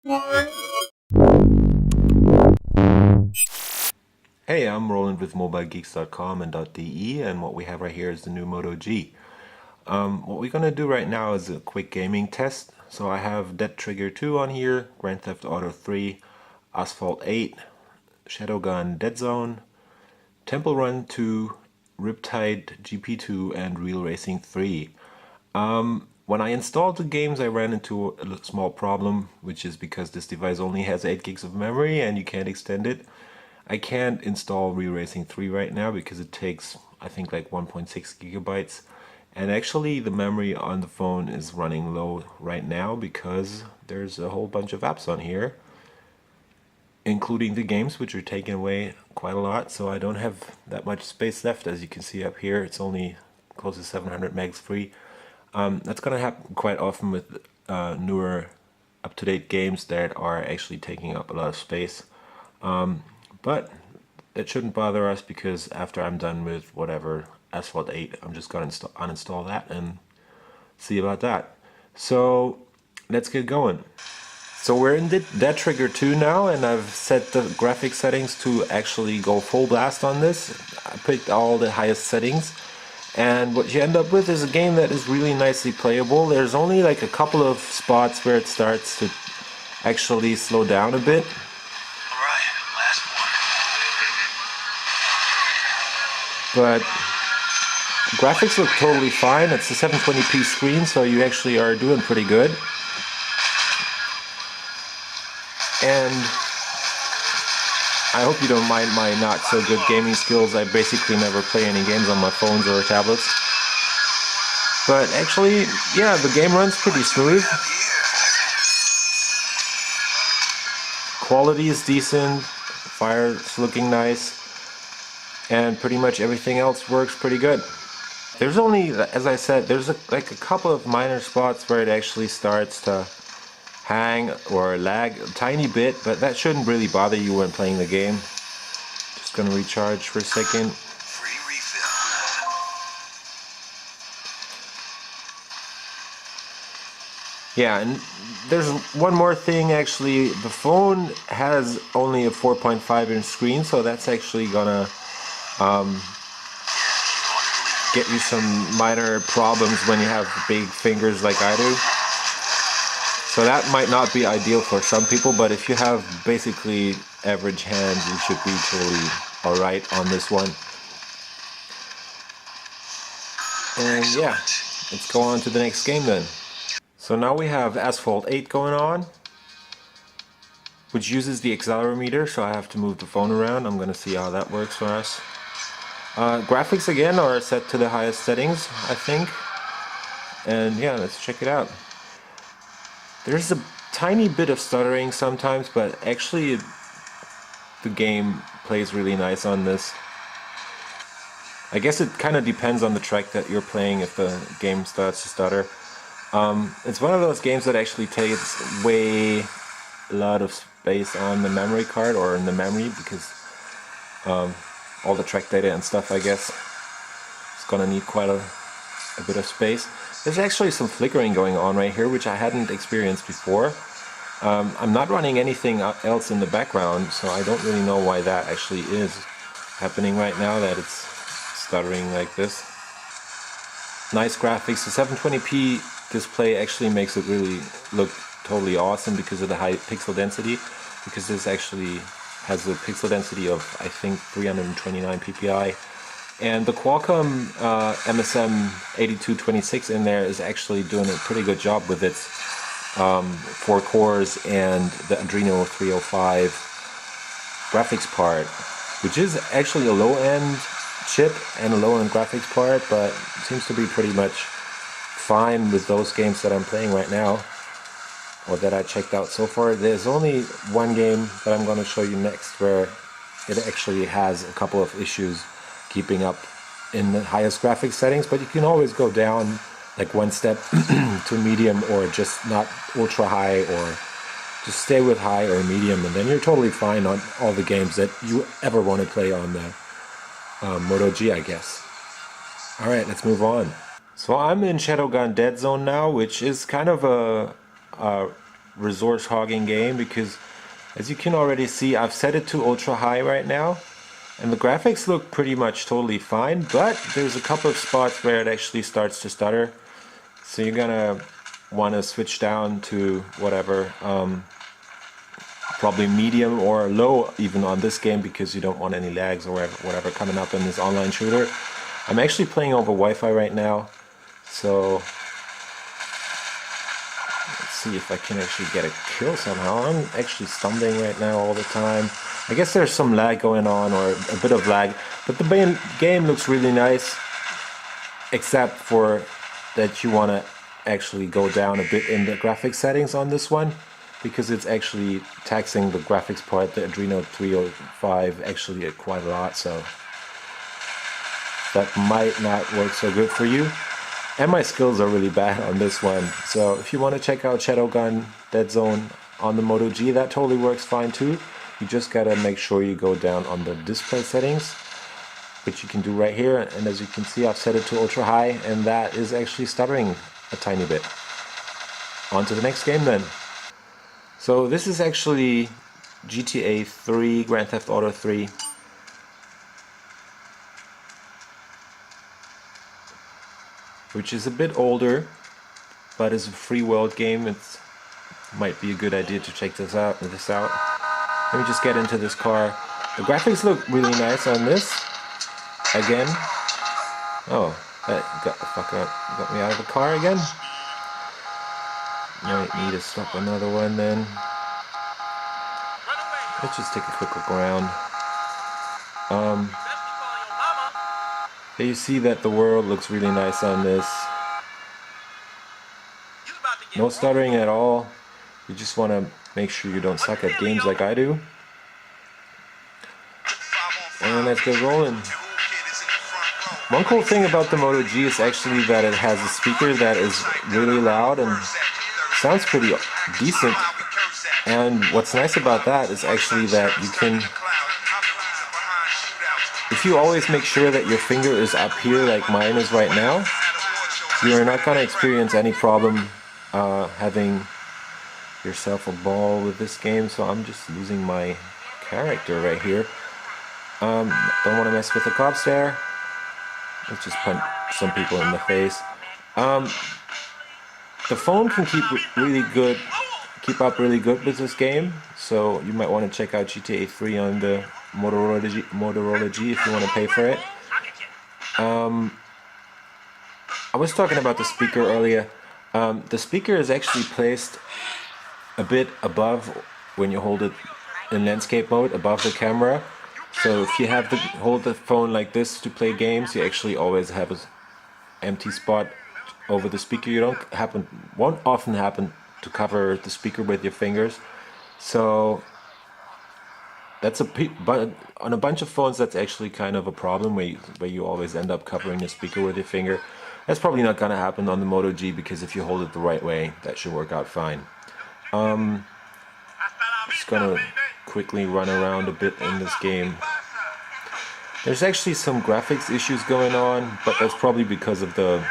Hey, I'm Roland with mobilegeeks.com and .de, and what we have right here is the new Moto G. What we're gonna do right now is a quick gaming test. So I have Dead Trigger 2 on here, Grand Theft Auto 3, Asphalt 8, Shadowgun Deadzone, Temple Run 2, RipTide GP2, and Real Racing 3. When I installed the games, I ran into a small problem, which is because this device only has 8 gigs of memory and you can't extend it. I can't install Real Racing 3 right now because it takes, I think, like 1.6 gigabytes. And actually, the memory on the phone is running low right now because there's a whole bunch of apps on here, including the games, which are taking away quite a lot. So I don't have that much space left. As you can see up here, it's only close to 700 megs free. That's gonna happen quite often with newer, up-to-date games that are actually taking up a lot of space. But it shouldn't bother us because after I'm done with whatever Asphalt 8, I'm just gonna uninstall that and see about that. So let's get going. So we're in Dead Trigger 2 now, and I've set the graphic settings to actually go full blast on this. I picked all the highest settings, and what you end up with is a game that is really nicely playable. There's only like a couple of spots where it starts to actually slow down a bit. But graphics look totally fine. It's a 720p screen, so you actually are doing pretty good. And I hope you don't mind my not so good gaming skills. I basically never play any games on my phones or tablets. But actually, yeah, the game runs pretty smooth. Quality is decent, fire's looking nice, and pretty much everything else works pretty good. There's only, as I said, there's like a couple of minor spots where it actually starts to hang or lag a tiny bit, but that shouldn't really bother you when playing the game. Just gonna recharge for a second. Free refill. Yeah, and there's one more thing actually. The phone has only a 4.5-inch screen, so that's actually gonna get you some minor problems when you have big fingers like I do. So that might not be ideal for some people, but if you have basically average hands, you should be totally alright on this one. And yeah, let's go on to the next game then. So now we have Asphalt 8 going on, which uses the accelerometer, so I have to move the phone around. I'm gonna see how that works for us. Graphics again are set to the highest settings, I think. And yeah, let's check it out. There's a tiny bit of stuttering sometimes, but actually the game plays really nice on this. I guess it kind of depends on the track that you're playing if the game starts to stutter. It's one of those games that actually takes way a lot of space on the memory card or in the memory because all the track data and stuff, I guess, it's gonna need quite a bit of space. There's actually some flickering going on right here, which I hadn't experienced before. I'm not running anything else in the background, so I don't really know why that actually is happening right now, that it's stuttering like this. Nice graphics. The 720p display actually makes it really look totally awesome because of the high pixel density, because this actually has a pixel density of, I think, 329 ppi. And the Qualcomm MSM 8226 in there is actually doing a pretty good job with its 4 cores and the Adreno 305 graphics part, which is actually a low-end chip and a low-end graphics part, but seems to be pretty much fine with those games that I'm playing right now, or that I checked out so far. There's only one game that I'm going to show you next where it actually has a couple of issues keeping up in the highest graphics settings, but you can always go down like one step to medium, or just not ultra high, or just stay with high or medium, and then you're totally fine on all the games that you ever want to play on the Moto G, I guess. Alright, let's move on. So I'm in Shadowgun Deadzone now, which is kind of a resource hogging game because, as you can already see, I've set it to ultra high right now, and the graphics look pretty much totally fine, but there's a couple of spots where it actually starts to stutter. So you're gonna want to switch down to whatever, probably medium or low even on this game, because you don't want any lags or whatever coming up in this online shooter. I'm actually playing over Wi-Fi right now, so let's see if I can actually get a kill somehow. I'm actually stumbling right now all the time. I guess there's some lag going on, or a bit of lag, but the game looks really nice, except for that you want to actually go down a bit in the graphics settings on this one, because it's actually taxing the graphics part, the Adreno 305, actually quite a lot, so that might not work so good for you. And my skills are really bad on this one, so if you want to check out Shadowgun, Deadzone on the Moto G, that totally works fine too. You just gotta make sure you go down on the display settings, which you can do right here, and as you can see, I've set it to ultra high, and that is actually stuttering a tiny bit. On to the next game then. So this is actually GTA 3, Grand Theft Auto 3. Which is a bit older, but is a free world game. It might be a good idea to check this out. Let me just get into this car. The graphics look really nice on this. Again. Oh, that got the fuck out. Got me out of the car again. Might need to stop another one then. Let's just take a quick look around. You see that the world looks really nice on this. No stuttering at all. You just want to make sure you don't suck at games like I do. And let's get rolling. One cool thing about the Moto G is actually that it has a speaker that is really loud and sounds pretty decent. And what's nice about that is actually that you can, if you always make sure that your finger is up here like mine is right now, you're not going to experience any problem having yourself a ball with this game. So I'm just losing my character right here. Don't want to mess with the cops there. Let's just punch some people in the face. The phone can keep up really good with this game, so you might want to check out GTA 3 on the Motorola G if you want to pay for it. I was talking about the speaker earlier. The speaker is actually placed a bit above, when you hold it in landscape mode, above the camera. So if you have to hold the phone like this to play games, you actually always have an empty spot over the speaker. You won't often happen to cover the speaker with your fingers. So that's on a bunch of phones that's actually kind of a problem, where you always end up covering the speaker with your finger. That's probably not gonna happen on the Moto G, because if you hold it the right way, that should work out fine. Just gonna quickly run around a bit in this game. There's actually some graphics issues going on, but that's probably because of the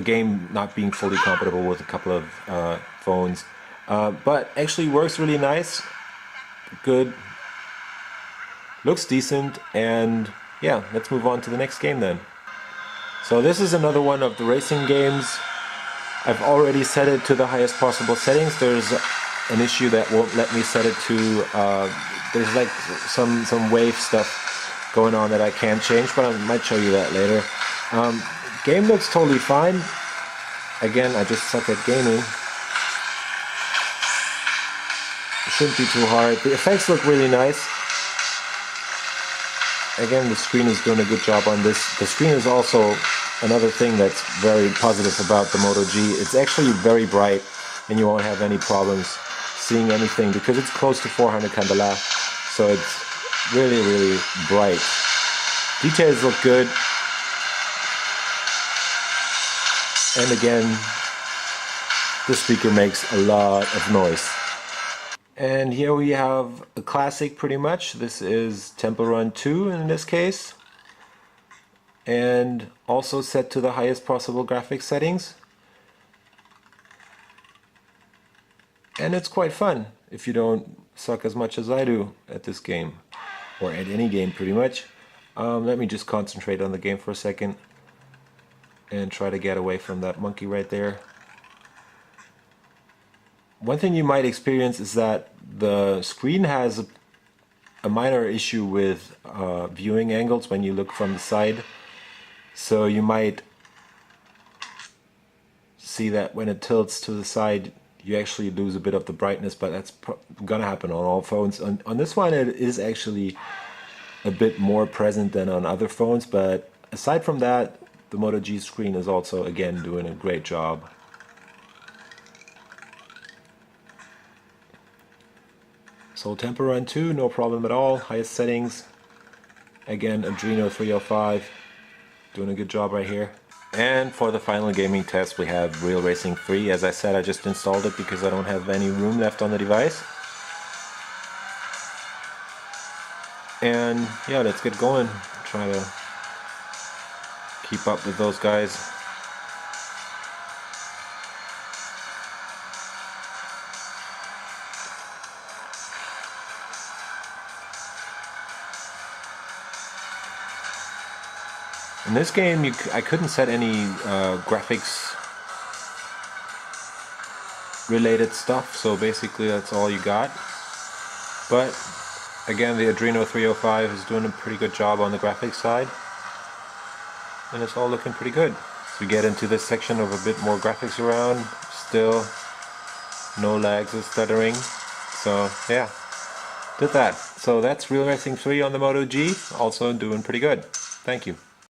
game not being fully compatible with a couple of phones. But actually works really nice, good, looks decent, and yeah, let's move on to the next game then. So this is another one of the racing games. I've already set it to the highest possible settings. There's an issue that won't let me set it to, there's like some wave stuff going on that I can't change, but I might show you that later. Game looks totally fine. Again, I just suck at gaming. It shouldn't be too hard. The effects look really nice. Again, the screen is doing a good job on this. The screen is also another thing that's very positive about the Moto G. It's actually very bright, and you won't have any problems seeing anything because it's close to 400 candela, so it's really, really bright. Details look good. And again, the speaker makes a lot of noise. And here we have a classic pretty much. This is Temple Run 2 in this case. And also set to the highest possible graphics settings. And it's quite fun if you don't suck as much as I do at this game, or at any game pretty much. Let me just concentrate on the game for a second and try to get away from that monkey right there. One thing you might experience is that the screen has a minor issue with viewing angles when you look from the side. So you might see that when it tilts to the side you actually lose a bit of the brightness, but that's gonna happen on all phones. On this one it is actually a bit more present than on other phones, but aside from that, the Moto G screen is also again doing a great job. So Tempo Run 2, no problem at all, highest settings. Again, Adreno 305, doing a good job right here. And for the final gaming test we have Real Racing 3. As I said, I just installed it because I don't have any room left on the device. And yeah, let's get going. Try to keep up with those guys. In this game, I couldn't set any graphics related stuff, so basically that's all you got. But again, the Adreno 305 is doing a pretty good job on the graphics side, and it's all looking pretty good. So we get into this section of a bit more graphics around, still no lags or stuttering. So yeah, did that. So that's Real Racing 3 on the Moto G, also doing pretty good. Thank you.